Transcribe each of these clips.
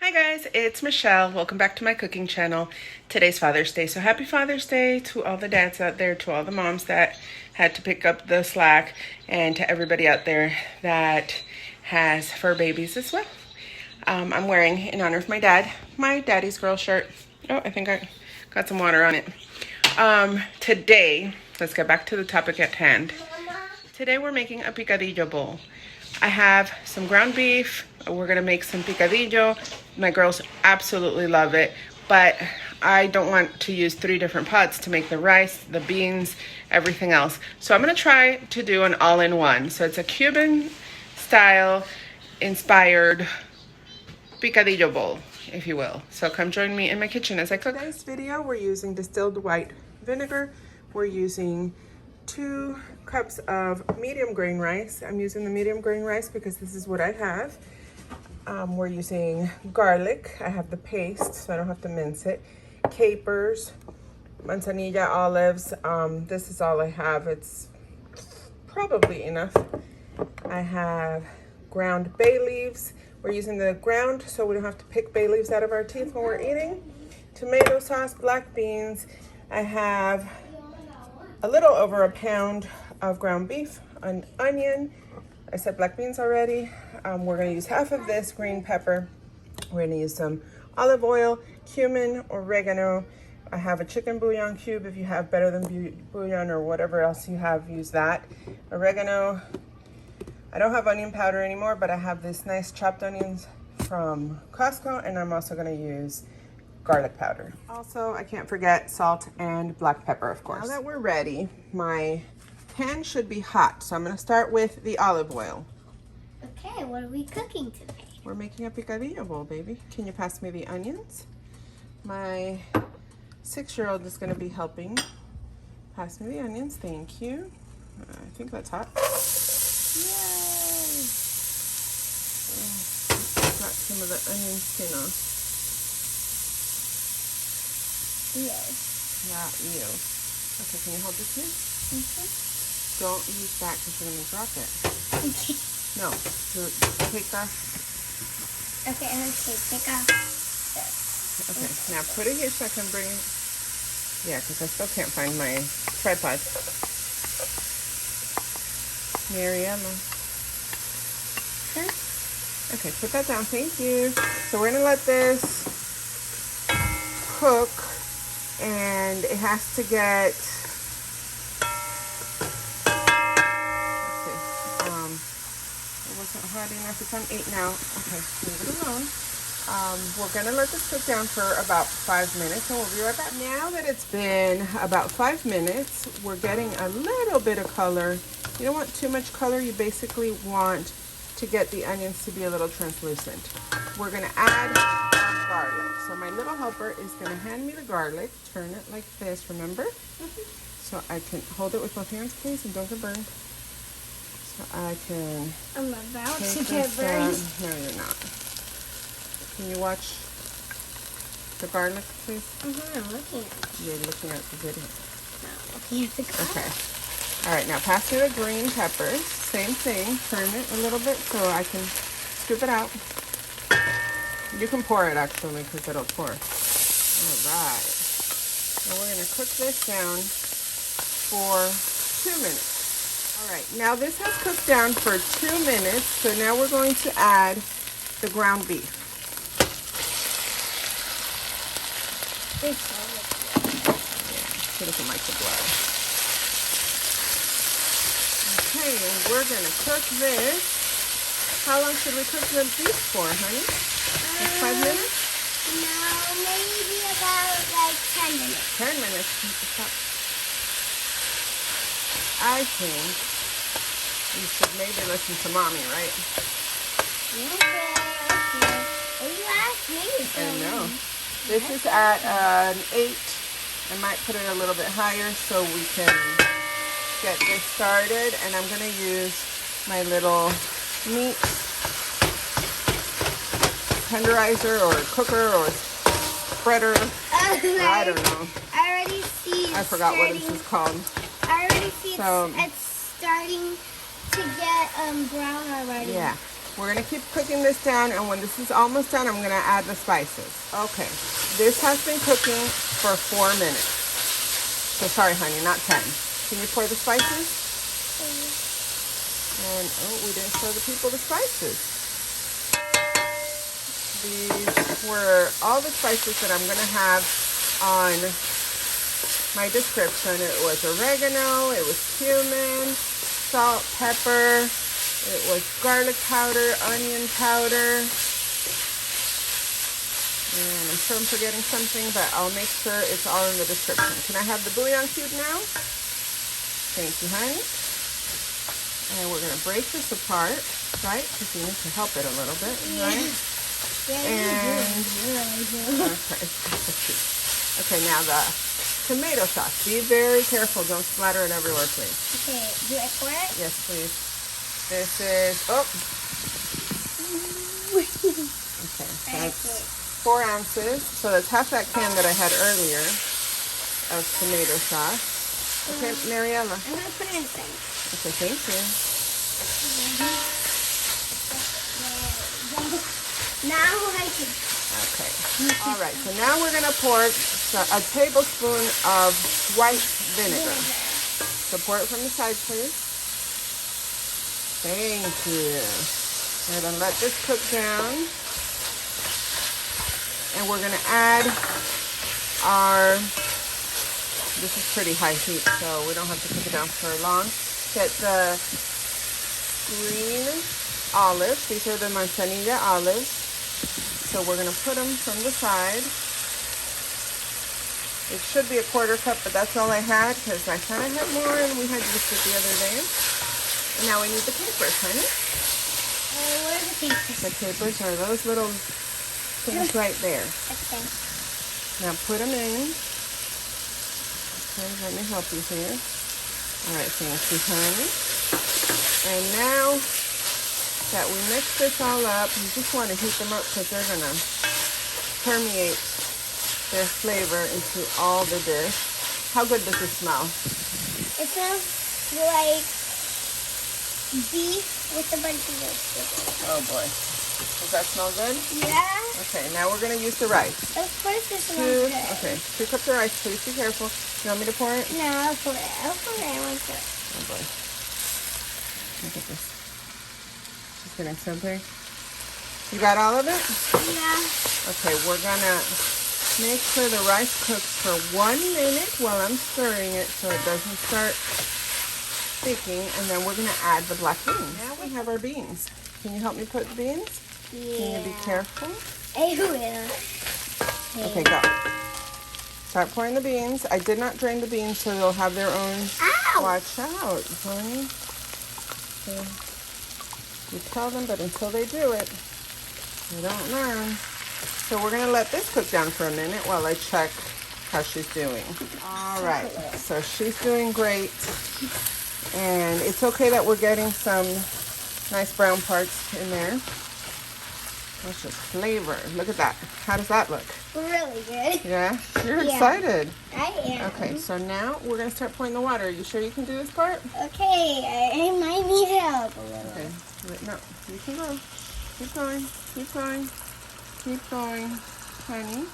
Hi guys, it's Michelle. Welcome back to my cooking channel. Today's Father's Day, so happy Father's Day to all the dads out there, to all the moms that had to pick up the slack, and to everybody out there that has fur babies as well. I'm wearing, in honor of my dad, my daddy's girl shirt. Oh, I think I got some water on it. Today, let's get back to the topic at hand. Today we're making a picadillo bowl. I have some ground beef. We're gonna make some picadillo. My girls absolutely love it, but I don't want to use 3 different pots to make the rice, the beans, everything else. So I'm gonna try to do an all-in-one. So it's a Cuban style inspired picadillo bowl, if you will. So come join me in my kitchen as I cook. Today's video, we're using distilled white vinegar. We're using 2 cups of medium grain rice. I'm using the medium grain rice because this is what I have. We're using garlic. I have the paste, so I don't have to mince it. Capers, manzanilla, olives. This is all I have. It's probably enough. I have ground bay leaves. We're using the ground so we don't have to pick bay leaves out of our teeth when we're eating. Tomato sauce, black beans. I have a little over a pound of ground beef, an onion. I said black beans already. We're gonna use half of this green pepper. We're gonna use some olive oil, cumin, oregano. I have a chicken bouillon cube. If you have better than bouillon or whatever else you have, use that. Oregano. I don't have onion powder anymore, but I have this nice chopped onions from Costco, and I'm also gonna use garlic powder. Also, I can't forget salt and black pepper, of course. Now that we're ready, my pan should be hot, so I'm gonna start with the olive oil. Okay, what are we cooking today? We're making a picadillo bowl, baby. Can you pass me the onions? My 6-year-old is gonna be helping. Pass me the onions, thank you. I think that's hot. Yay! Got some of the onion skin off. Yes. Not you. Okay, can you hold this here? Mm-hmm. Don't use that because you're going to drop it. Okay. No, take off. Okay, take off this. Okay, now put it here so I can bring it. Yeah, because I still can't find my tripod. Mariama. Huh? Okay, put that down. Thank you. So we're going to let this cook, and it has to get... wasn't hot enough. It's on 8 now. Okay, leave it alone. We're gonna let this cook down for about 5 minutes, and we'll be right back. Now that it's been about 5 minutes, we're getting a little bit of color. You don't want too much color. You basically want to get the onions to be a little translucent. We're gonna add our garlic. So my little helper is gonna hand me the garlic. Turn it like this, remember? So I can hold it with both hands, please, and don't get burned. I can. I'm about to get burned. No, you're not. Can you watch the garlic, please? I'm looking at it. You're looking at the video. No, looking at the garlic. Okay. All right, now pass me the green peppers. Same thing. Turn it a little bit so I can scoop it out. You can pour it actually because it'll pour. All right. Now we're gonna cook this down for 2 minutes. All right, now this has cooked down for 2 minutes, so now we're going to add the ground beef. It's so good. Yeah, she doesn't like the blood. Okay, and we're gonna cook this. How long should we cook the beef for, honey? Like 5 minutes? No, maybe about like 10 minutes. 10 minutes. I think you should maybe listen to mommy, right? Okay. You asked me. I know. This is at an 8. I might put it a little bit higher so we can get this started. And I'm going to use my little meat tenderizer or cooker or spreader. I don't know. I already see. I forgot what this is called. I already see it's starting to get brown already. Yeah. We're gonna keep cooking this down, and when this is almost done, I'm gonna add the spices. Okay, this has been cooking for 4 minutes. So sorry, honey, not 10. Can you pour the spices? And, oh, we didn't show the people the spices. These were all the spices that I'm gonna have on my description. It was oregano, it was cumin, salt, pepper, it was garlic powder, onion powder, and I'm sure I'm forgetting something, but I'll make sure it's all in the description. Can I have the bouillon cube now? Thank you, honey. And we're going to break this apart, right? Because we need to help it a little bit, right? And okay, now the tomato sauce. Be very careful. Don't splatter it everywhere, please. Okay, do I pour it? Yes, please. This is, oh. Okay, that's 4 ounces. So that's half that can that I had earlier of tomato sauce. Okay, Mariella. I'm going to put it in the sink. Okay, thank you. Now I can. Okay. All right. So now we're gonna pour a tablespoon of white vinegar. So pour it from the side, please. Thank you. We're gonna let this cook down, and we're gonna add our. This is pretty high heat, so we don't have to cook it down for long. Get the green olives. These are the manzanilla olives. So we're going to put them from the side. It should be a 1/4 cup, but that's all I had because I kind of had more and we had used it the other day. And now we need the capers, honey. What are the capers? The capers are those little things right there. Okay. Now put them in. Okay, let me help you here. All right, thank you, honey. And now that we mix this all up, you just want to heat them up because they're going to permeate their flavor into all the dish. How good does it smell? It smells like beef with a bunch of vegetables. Oh boy. Does that smell good? Yeah. Okay, now we're going to use the rice. Of course it smells good. Okay, 2 cups of rice, please be careful. You want me to pour it? No, I'll pour it. I want to. Oh boy. Look at this. She's getting something. You got all of it? Yeah. Okay, we're gonna make sure the rice cooks for 1 minute while I'm stirring it so it doesn't start sticking, and then we're gonna add the black beans. Now we have our beans. Can you help me put the beans? Yeah. Can you be careful? I will. Okay, go. Start pouring the beans. I did not drain the beans so they'll have their own. Ow! Watch out, honey. Okay. You tell them, but until they do it, they don't learn. So we're gonna let this cook down for a minute while I check how she's doing. All right, so she's doing great. And it's okay that we're getting some nice brown parts in there. That's just flavor. Look at that. How does that look? Really good. Yeah? You're Yeah. excited. I am. Okay, so now we're gonna start pouring the water. Are you sure you can do this part? Okay, I might need help a little. Okay. Wait, no, you can go. Keep going. Keep going. Keep going, honey.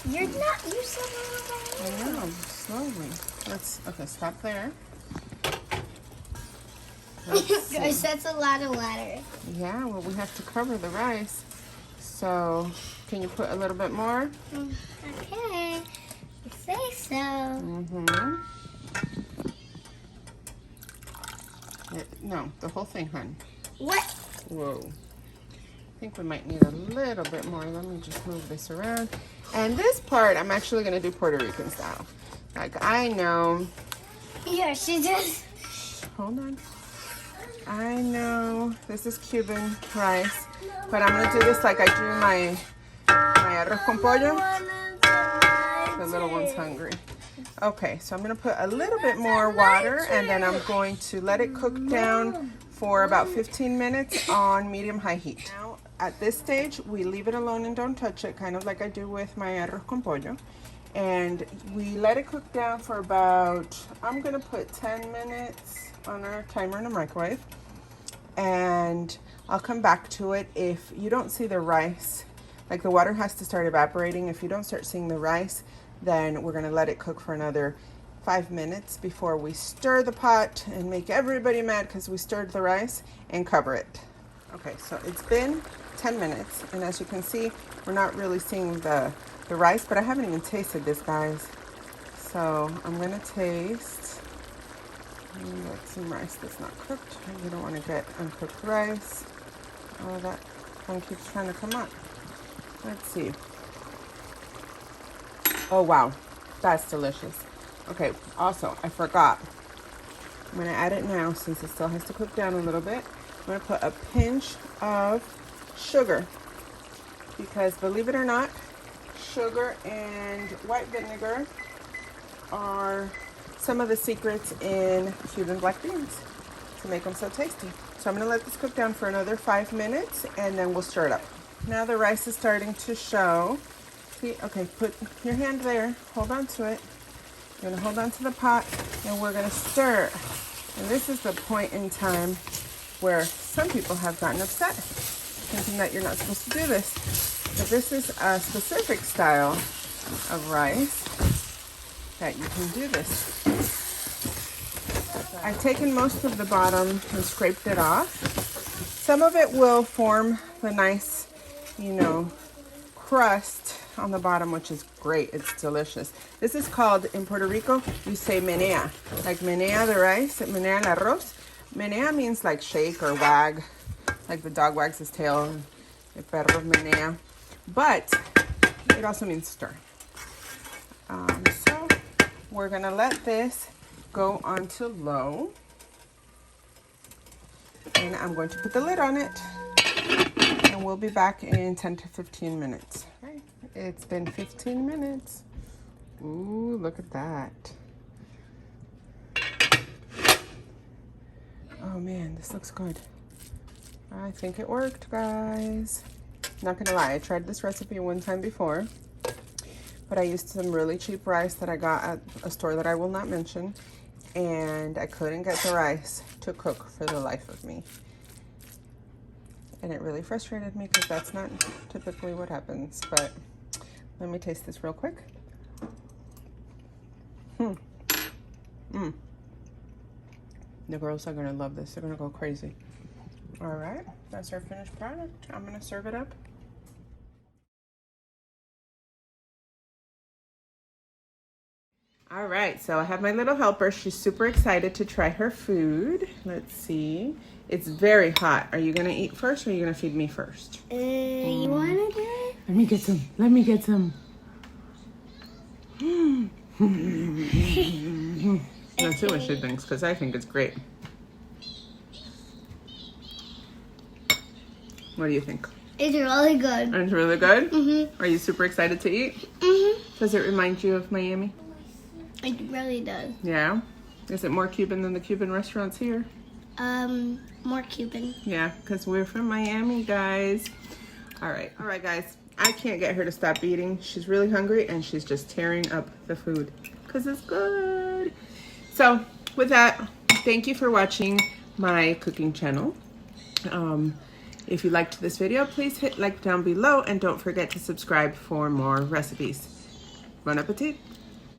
You're so I know. Slowly. Okay, stop there. Let's see. Gosh, that's a lot of water. Yeah, well, we have to cover the rice. So, can you put a little bit more? Okay, you say so. Mm-hmm. No, the whole thing, hon. What? Whoa. I think we might need a little bit more. Let me just move this around. And this part, I'm actually going to do Puerto Rican style. Like, I know. Yeah, she just. Hold on. I know this is Cuban rice, but I'm going to do this like I do my arroz con pollo. The little one's hungry. Okay, so I'm going to put a little bit more water, and then I'm going to let it cook down for about 15 minutes on medium-high heat. Now, at this stage, we leave it alone and don't touch it, kind of like I do with my arroz con pollo. And we let it cook down for about, I'm going to put 10 minutes on our timer in the microwave. and I'll come back to it. If you don't see the rice, like the water has to start evaporating. If you don't start seeing the rice, then we're gonna let it cook for another 5 minutes before we stir the pot and make everybody mad because we stirred the rice, and cover it. Okay, so it's been 10 minutes, and as you can see, we're not really seeing the rice, but I haven't even tasted this, guys. So I'm gonna taste. Get some rice that's not cooked. You don't want to get uncooked rice. Oh, that one keeps trying to come up. Let's see. Oh, wow. That's delicious. Okay, also, I forgot. I'm going to add it now since it still has to cook down a little bit. I'm going to put a pinch of sugar. Because believe it or not, sugar and white vinegar are some of the secrets in Cuban black beans to make them so tasty. So I'm gonna let this cook down for another 5 minutes and then we'll stir it up. Now the rice is starting to show. See, okay, put your hand there, hold on to it. You're gonna hold on to the pot and we're gonna stir. And this is the point in time where some people have gotten upset, thinking that you're not supposed to do this. But this is a specific style of rice that you can do this. I've taken most of the bottom and scraped it off. Some of it will form the nice, crust on the bottom, which is great. It's delicious. This is called, in Puerto Rico, you say menea. Like menea the rice, menea el arroz. Menea means like shake or wag, like the dog wags his tail. El perro menea. But it also means stir. So we're gonna let this go onto low, and I'm going to put the lid on it, and we'll be back in 10 to 15 minutes. Okay. It's been 15 minutes. Ooh, look at that. Oh man, this looks good. I think it worked, guys. Not gonna lie, I tried this recipe one time before, but I used some really cheap rice that I got at a store that I will not mention, and I couldn't get the rice to cook for the life of me. And it really frustrated me because that's not typically what happens. But let me taste this real quick. The girls are gonna love this. They're gonna go crazy. All right, that's our finished product. I'm gonna serve it up. All right, so I have my little helper. She's super excited to try her food. Let's see. It's very hot. Are you gonna eat first or are you gonna feed me first? You wanna do it? Let me get some. Let me get some. Let's see what she thinks, because I think it's great. What do you think? It's really good. It's really good? Mm-hmm. Are you super excited to eat? Mm-hmm. Does it remind you of Miami? It really does. Yeah? Is it more Cuban than the Cuban restaurants here? More Cuban. Yeah, because we're from Miami, guys. All right, guys. I can't get her to stop eating. She's really hungry, and she's just tearing up the food because it's good. So, with that, thank you for watching my cooking channel. If you liked this video, please hit like down below, and don't forget to subscribe for more recipes. Bon appetit!